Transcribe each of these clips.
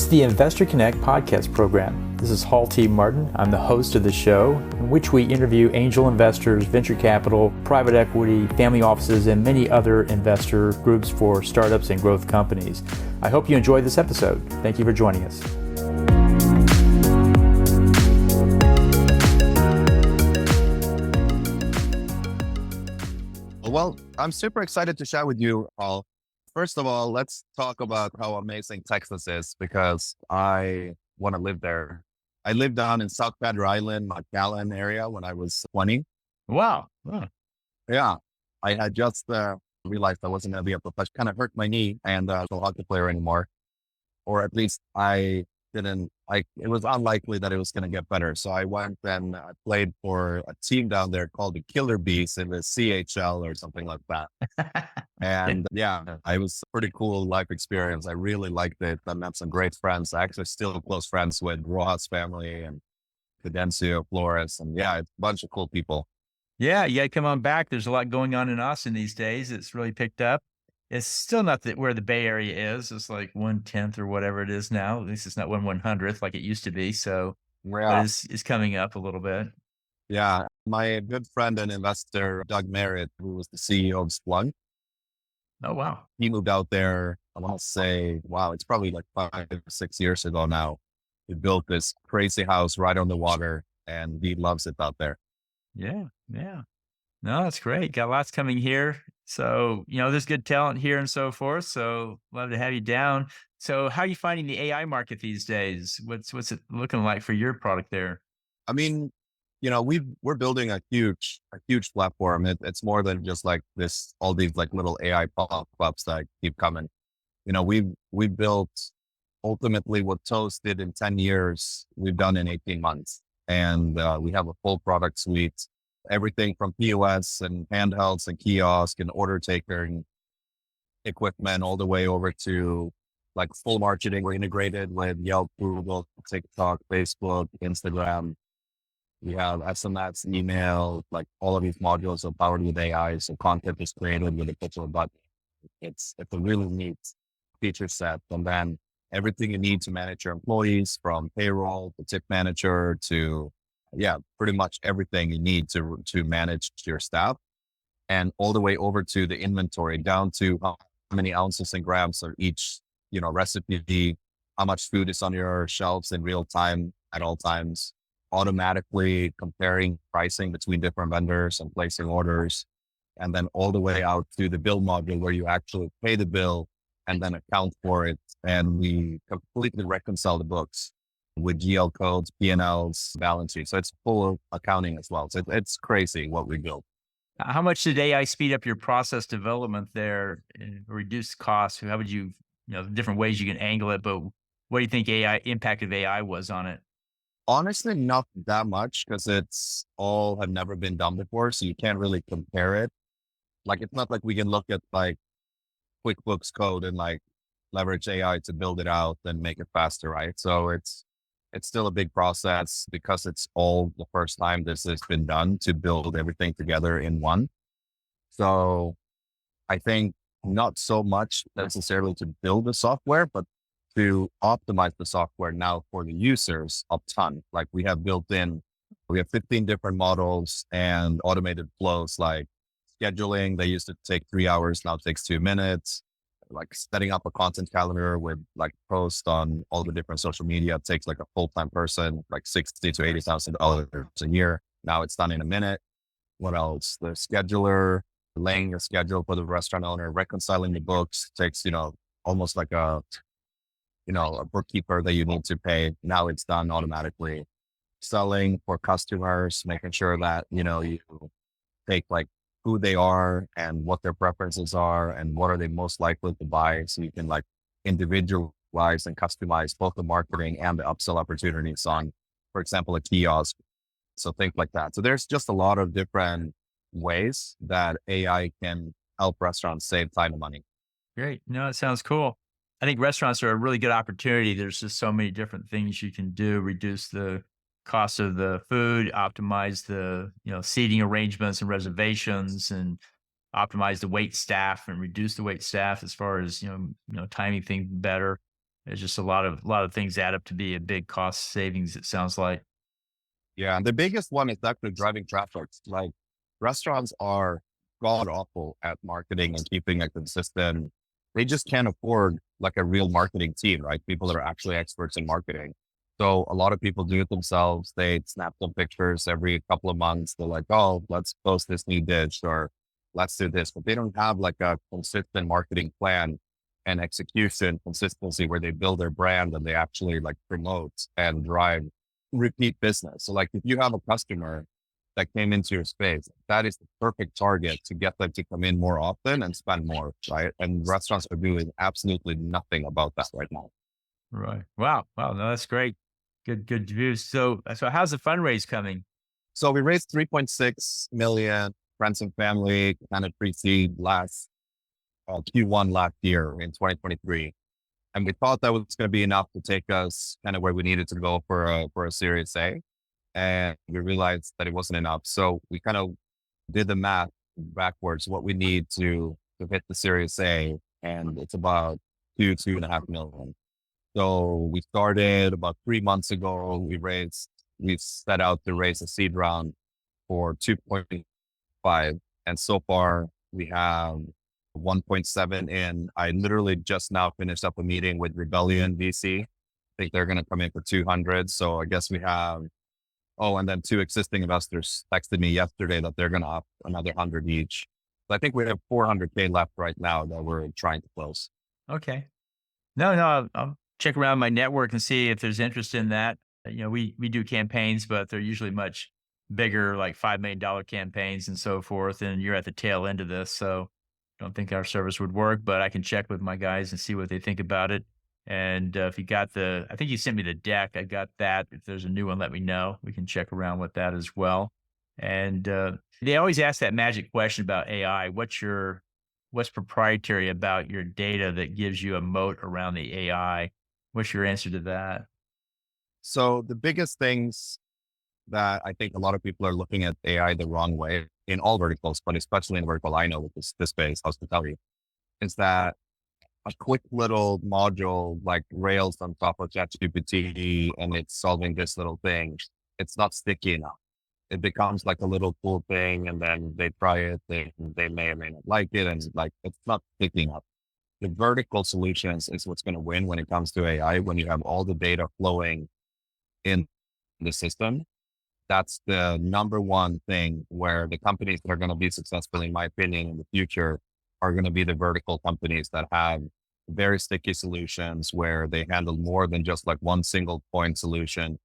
is the Investor Connect podcast program. This is Hall T. Martin. I'm the host of the show, in which we interview angel investors, venture capital, private equity, family offices, and many other investor groups for startups and growth companies. I hope you enjoyed this episode. Thank you for joining us. Well, I'm super excited to chat with you, Paul. First of all, let's talk about how amazing Texas is because I want to live there. I lived down in South Padre Island, McAllen area when I was 20. Wow. Huh. Yeah, I had just realized I wasn't going to be a professional. Kind of hurt my knee and I was a hockey player anymore, or at least I didn't. It was unlikely that it was going to get better. So I went and I played for a team down there called the Killer Bees in the CHL or something like that. And yeah, it was a pretty cool life experience. I really liked it. I met some great friends. I actually still close friends with Rojas family and Fidencio Flores. And yeah, it's a bunch of cool people. Yeah, you got to come on back. There's a lot going on in Austin these days. It's really picked up. It's still not where the Bay Area is. It's like 1/10 or whatever it is now. At least it's not 1/100th like it used to be. So Yeah. it's coming up a little bit. Yeah. My good friend and investor, Doug Merritt, who was the CEO of Splunk. Oh, wow. He moved out there, I want to say, wow, it's probably like 5 or 6 years ago now. He built this crazy house right on the water and he loves it out there. Yeah. Yeah. No, that's great. Got lots coming here. So, there's good talent here and so forth. So love to have you down. So how are you finding the AI market these days? What's it looking like for your product there? I mean, we're building a huge platform. It's more than just like all these like little AI pop-ups that keep coming. We've built ultimately what Toast did in 10 years, we've done in 18 months. And we have a full product suite, everything from POS and handhelds and kiosk and order taking equipment all the way over to like full marketing. We're integrated with Yelp, Google, TikTok, Facebook, Instagram. We have SMS, email, like all of these modules are powered with AI. So content is created with a push of a button. It's a really neat feature set. And then everything you need to manage your employees, from payroll to tip manager to, pretty much everything you need to manage your staff, and all the way over to the inventory, down to how many ounces and grams are each, recipe, how much food is on your shelves in real time at all times, automatically comparing pricing between different vendors and placing orders, and then all the way out to the bill module where you actually pay the bill and then account for it. And we completely reconcile the books with GL codes, P&Ls, balance sheets. So it's full of accounting as well. So it's crazy what we built. How much did AI speed up your process development there and reduce costs? How would you, different ways you can angle it, but what do you think impact of AI was on it? Honestly, not that much because it's all have never been done before. So you can't really compare it. Like, it's not like we can look at like QuickBooks code and like leverage AI to build it out and make it faster, right? So it's still a big process because it's all the first time this has been done to build everything together in one. So I think not so much necessarily to build the software, but to optimize the software now for the users a ton. Like we have 15 different models and automated flows like scheduling. They used to take 3 hours, now it takes 2 minutes. Like setting up a content calendar with like post on all the different social media takes like a full-time person, like $60,000 to $80,000 a year. Now it's done in a minute. What else? The scheduler, laying a schedule for the restaurant owner, reconciling the books takes, almost like a bookkeeper that you need to pay. Now it's done automatically. Selling for customers, making sure that, you take like who they are and what their preferences are and what are they most likely to buy. So you can like individualize and customize both the marketing and the upsell opportunities on, for example, a kiosk. So things like that. So there's just a lot of different ways that AI can help restaurants save time and money. Great. No, it sounds cool. I think restaurants are a really good opportunity. There's just so many different things you can do, reduce the cost of the food, optimize the, seating arrangements and reservations, and optimize the wait staff and reduce the wait staff as far as, timing things better. There's just a lot of things add up to be a big cost savings, it sounds like. Yeah. And the biggest one is actually driving traffic. Like restaurants are god awful at marketing and keeping a consistent, they just can't afford like a real marketing team, right? People that are actually experts in marketing. So a lot of people do it themselves. They snap some pictures every couple of months. They're like, oh, let's post this new dish or let's do this. But they don't have like a consistent marketing plan and execution consistency where they build their brand and they actually like promote and drive repeat business. So like if you have a customer that came into your space, that is the perfect target to get them to come in more often and spend more, right? And restaurants are doing absolutely nothing about that right now. Right. Wow. Wow. No, that's great. Good views. So how's the fundraise coming? So we raised 3.6 million friends and family kind of pre-seed last Q1 last year in 2023. And we thought that was going to be enough to take us kind of where we needed to go for a Series A. And we realized that it wasn't enough. So we kind of did the math backwards, what we need to hit the Series A. And it's about 2.5 million. So we started about 3 months ago. We set out to raise a seed round for 2.5. And so far we have 1.7 in. I literally just now finished up a meeting with Rebellion VC. I think they're going to come in for 200. So I guess we have, oh, and then two existing investors texted me yesterday that they're going to up another 100 each. So I think we have 400K left right now that we're trying to close. Okay. No, no, I'll check around my network and see if there's interest in that. We do campaigns, but they're usually much bigger, like $5 million campaigns and so forth. And you're at the tail end of this, so I don't think our service would work. But I can check with my guys and see what they think about it. And if you got I think you sent me the deck. I got that. If there's a new one, let me know. We can check around with that as well. And they always ask that magic question about AI. What's proprietary about your data that gives you a moat around the AI? What's your answer to that? So the biggest things that I think a lot of people are looking at AI the wrong way in all verticals, but especially in the vertical I know, with this space, hospitality, is that a quick little module like Rails on top of ChatGPT and it's solving this little thing, it's not sticky enough. It becomes like a little cool thing, and then they try it, they may or may not like it, and like it's not sticking up. The vertical solutions is what's going to win when it comes to AI. When you have all the data flowing in the system, that's the number one thing where the companies that are going to be successful, in my opinion, in the future are going to be the vertical companies that have very sticky solutions where they handle more than just like one single point solution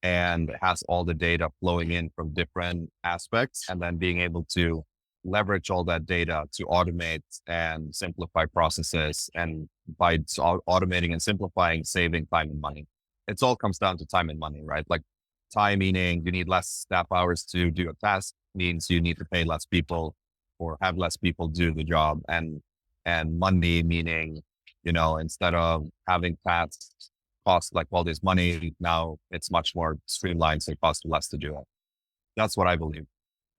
and has all the data flowing in from different aspects, and then being able to leverage all that data to automate and simplify processes. And by automating and simplifying, saving time and money. It all comes down to time and money, right? Like time meaning you need less staff hours to do a task means you need to pay less people or have less people do the job. And money meaning, instead of having tasks cost like all this money, now it's much more streamlined. So it costs less to do it. That's what I believe.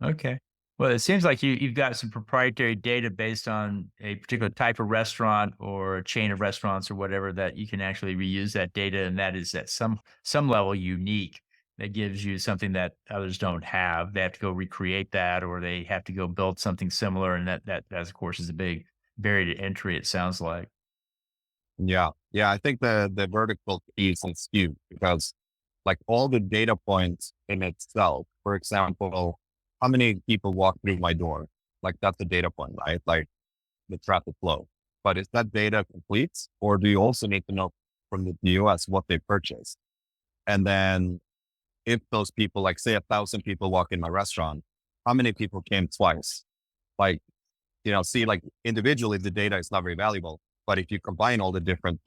Okay. Well, it seems like you've got some proprietary data based on a particular type of restaurant or a chain of restaurants or whatever, that you can actually reuse that data, and that is at some level unique. That gives you something that others don't have. They have to go recreate that, or they have to go build something similar, and that of course is a big barrier to entry, it sounds like. Yeah. Yeah. I think the vertical piece is huge because like all the data points in itself, for example, how many people walk through my door? Like that's a data point, right? Like the traffic flow. But is that data complete, or do you also need to know from the US what they purchased? And then if those people, like say 1,000 people walk in my restaurant, how many people came twice? Like, see, like individually, the data is not very valuable. But if you combine all the different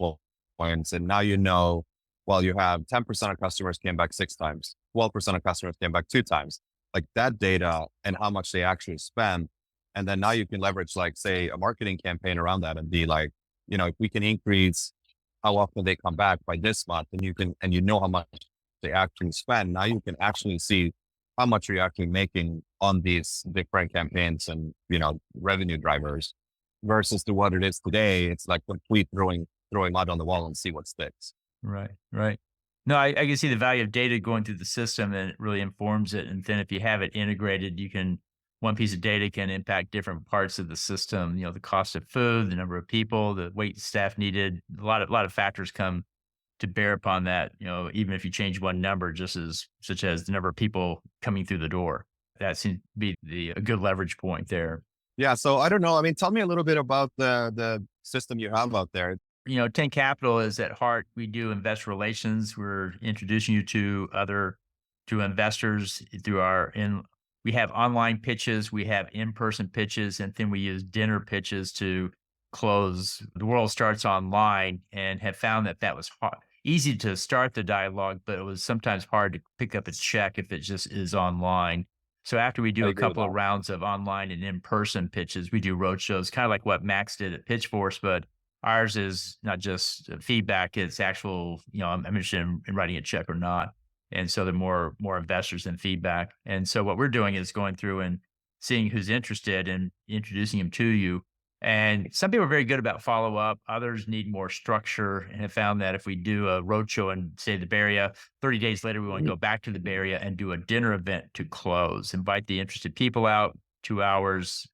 points, and now well, you have 10% of customers came back 6 times, 12% of customers came back 2 times, like that data and how much they actually spend. And then now you can leverage, like, say, a marketing campaign around that and be like, if we can increase how often they come back by this month, and you know how much they actually spend, now you can actually see how much you're actually making on these different campaigns and, revenue drivers versus to what it is today. It's like complete throwing throwing mud on the wall and see what sticks. Right, right. No, I can see the value of data going through the system, and it really informs it. And then if you have it integrated, one piece of data can impact different parts of the system. The cost of food, the number of people, the weight staff needed. A lot of factors come to bear upon that. Even if you change one number, such as the number of people coming through the door, that seems to be a good leverage point there. Yeah. So I don't know. I mean, tell me a little bit about the system you have out there. 10 Capital is at heart. We do investor relations. We're introducing you to investors we have online pitches, we have in-person pitches, and then we use dinner pitches to close. The world starts online, and have found that was hard, easy to start the dialogue, but it was sometimes hard to pick up a check if it just is online. So after we do I a agree with couple of that. rounds of online and in-person pitches, we do roadshows, kind of like what Max did at Pitchforce, but ours is not just feedback; it's actual. I'm interested in writing a check or not, and so there are more investors than feedback. And so what we're doing is going through and seeing who's interested and introducing them to you. And some people are very good about follow up. Others need more structure, and have found that if we do a roadshow in, say, the Bay Area, 30 days later we want to go back to the Bay Area and do a dinner event to close. Invite the interested people out, 2 hours.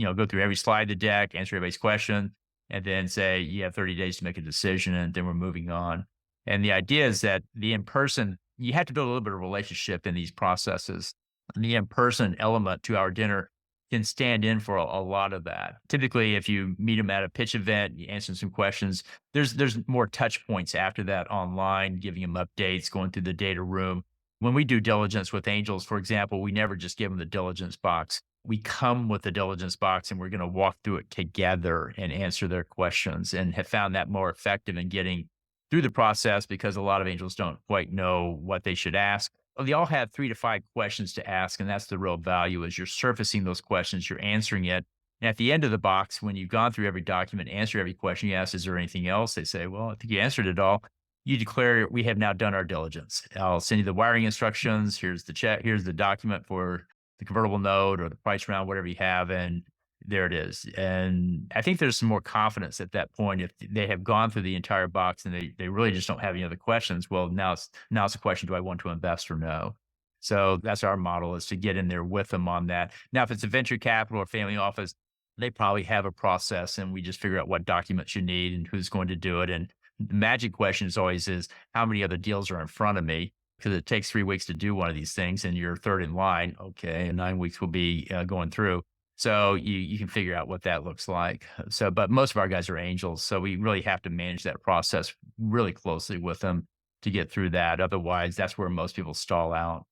Go through every slide of the deck, answer everybody's question, and then say, you have 30 days to make a decision, and then we're moving on. And the idea is that the in-person, you have to build a little bit of relationship in these processes. And the in-person element to our dinner can stand in for a lot of that. Typically, if you meet them at a pitch event, you answer some questions, there's more touch points after that online, giving them updates, going through the data room. When we do diligence with angels, for example, we never just give them the diligence box. We come with the diligence box, and we're going to walk through it together and answer their questions, and have found that more effective in getting through the process, because a lot of angels don't quite know what they should ask. They all have 3 to 5 questions to ask, and that's the real value. Is you're surfacing those questions, you're answering it. And at the end of the box, when you've gone through every document, answer every question you ask, is there anything else? They say, well, I think you answered it all. You declare, we have now done our diligence. I'll send you the wiring instructions. Here's the check. Here's the document for the convertible note or the price round, whatever you have. And there it is. And I think there's some more confidence at that point. If they have gone through the entire box and they really just don't have any other questions, well, now it's a question, do I want to invest or no? So that's our model, is to get in there with them on that. Now, if it's a venture capital or family office, they probably have a process, and we just figure out what documents you need and who's going to do it. And the magic question is how many other deals are in front of me? Because it takes 3 weeks to do one of these things, and you're third in line. Okay, and 9 weeks will be going through. So you can figure out what that looks like. So, but most of our guys are angels, so we really have to manage that process really closely with them to get through that. Otherwise, that's where most people stall out.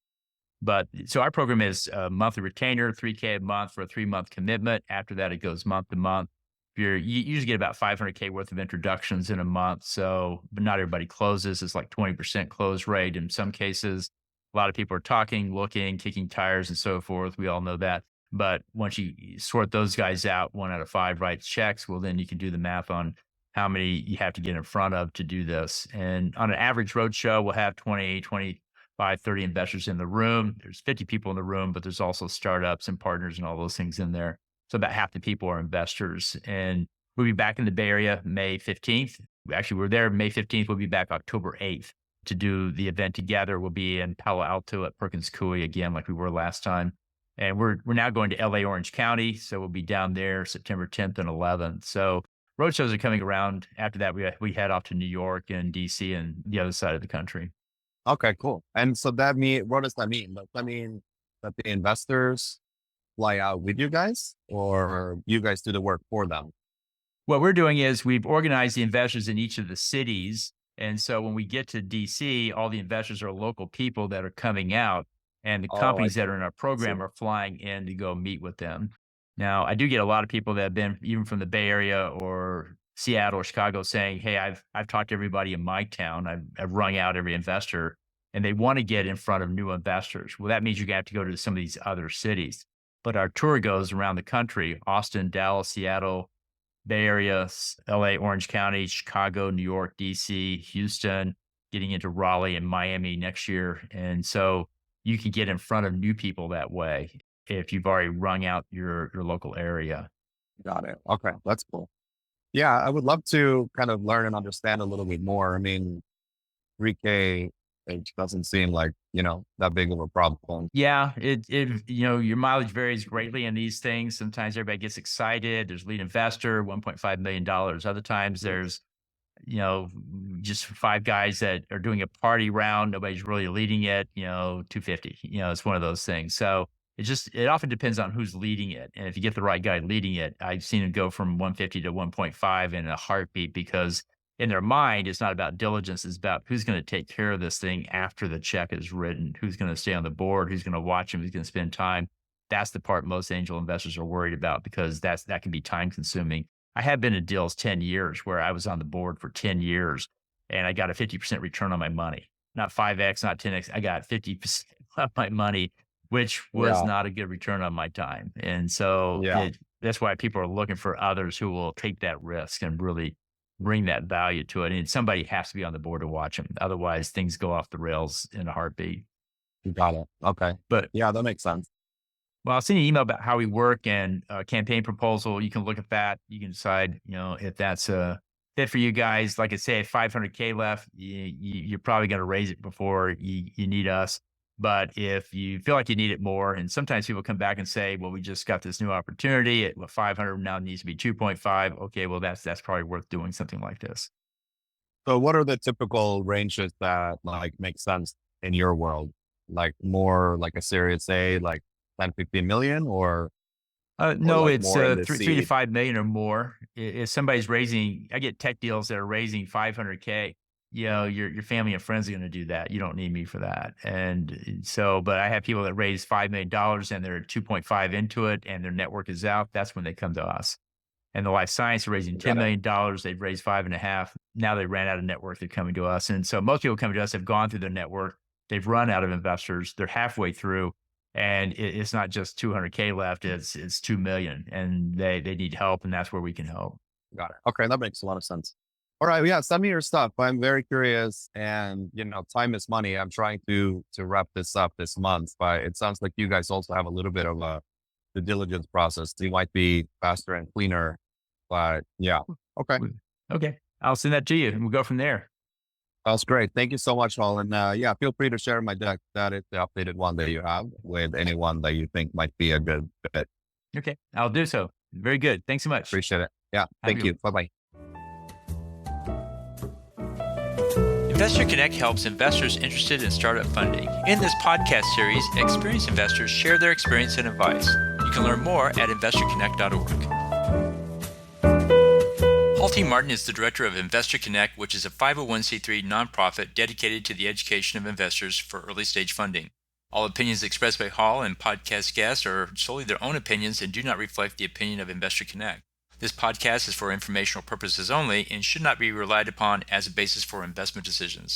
But so our program is a monthly retainer, $3K a month for a 3-month commitment. After that, it goes month to month. You usually get about $500K worth of introductions in a month. So, but not everybody closes. It's like 20% close rate in some cases. A lot of people are talking, looking, kicking tires, and so forth. We all know that. But once you sort those guys out, 1 out of 5 writes checks, well, then you can do the math on how many you have to get in front of to do this. And on an average roadshow, we'll have 20, 25, 30 investors in the room. There's 50 people in the room, but there's also startups and partners and all those things in there. So about half the people are investors. And we'll be back in the Bay Area May 15th. Actually, we're there May 15th. We'll be back October 8th to do the event together. We'll be in Palo Alto at Perkins Coie again, like we were last time. And we're now going to LA Orange County. So we'll be down there September 10th and 11th. So roadshows are coming around. After that, we head off to New York and DC and the other side of the country. Okay, cool. And so what does that mean? Does that mean that the investors fly out with you guys, or you guys do the work for them? What we're doing is we've organized the investors in each of the cities. And so when we get to DC, all the investors are local people that are coming out. And the Oh, I companies that see. are in our program are flying in to go meet with them. Now, I do get a lot of people that have been even from the Bay Area or Seattle or Chicago saying, hey, I've talked to everybody in my town. I've wrung out every investor, and they want to get in front of new investors. Well, that means you're going to have to go to some of these other cities. But our tour goes around the country: Austin, Dallas, Seattle, Bay Area, LA, Orange County, Chicago, New York, DC, Houston, getting into Raleigh and Miami next year. And so you can get in front of new people that way if you've already wrung out your local area. Got it. Okay, that's cool. Yeah, I would love to kind of learn and understand a little bit more. I mean, 3K, it doesn't seem like, that big of a problem. Yeah, your mileage varies greatly in these things. Sometimes everybody gets excited. There's lead investor, $1.5 million. Other times there's, just five guys that are doing a party round. Nobody's really leading it, 250. It's one of those things. So it often depends on who's leading it. And if you get the right guy leading it, I've seen it go from 150 to 1.5 in a heartbeat because in their mind, it's not about diligence. It's about who's going to take care of this thing after the check is written, who's going to stay on the board, who's going to watch him, who's going to spend time. That's the part most angel investors are worried about because that can be time consuming. I have been in deals 10 years where I was on the board for 10 years and I got a 50% return on my money. Not 5X, not 10X. I got 50% of my money, which was Yeah. not a good return on my time. And so Yeah. that's why people are looking for others who will take that risk and really bring that value to it. And somebody has to be on the board to watch them. Otherwise, things go off the rails in a heartbeat. Got it. Okay. But Yeah, that makes sense. well, I'll send you an email about how we work and a campaign proposal. You can look at that. You can decide, if that's a fit for you guys. Like I say, at 500K left, you're probably going to raise it before you need us. But if you feel like you need it more, and sometimes people come back and say, well, we just got this new opportunity at 500 now needs to be 2.5. Okay, well, that's probably worth doing something like this. So what are the typical ranges that like make sense in your world? Like more like a Series A, like 10, 15 million or No, like it's more in the three to seed? 5 million or more. If somebody's raising, I get tech deals that are raising 500K. Your family and friends are going to do that. You don't need me for that. And so, but I have people that raise $5 million and they're 2.5 into it, and their network is out. That's when they come to us. And the life science are raising $10 Got it. million. They've raised 5.5. Now they ran out of network. They're coming to us. And so most people coming to us have gone through their network. They've run out of investors. They're halfway through, and it's not just 200K left. It's 2 million, and they need help, and that's where we can help. Got it. Okay, that makes a lot of sense. All right, yeah, send me your stuff. I'm very curious, and time is money. I'm trying to wrap this up this month, but it sounds like you guys also have a little bit of a the diligence process. You might be faster and cleaner, but yeah, okay, Okay, I'll send that to you, and we'll go from there. that's great. Thank you so much, Hall, and yeah, feel free to share my deck. That is the updated one that you have with anyone that you think might be a good fit. Okay, I'll do so. Very good. Thanks so much. Appreciate it. Yeah, Have a thank good you. Bye bye. Investor Connect helps investors interested in startup funding. In this podcast series, experienced investors share their experience and advice. You can learn more at investorconnect.org. Paul T. Martin is the director of Investor Connect, which is a 501c3 nonprofit dedicated to the education of investors for early stage funding. All opinions expressed by Hall and podcast guests are solely their own opinions and do not reflect the opinion of Investor Connect. This podcast is for informational purposes only and should not be relied upon as a basis for investment decisions.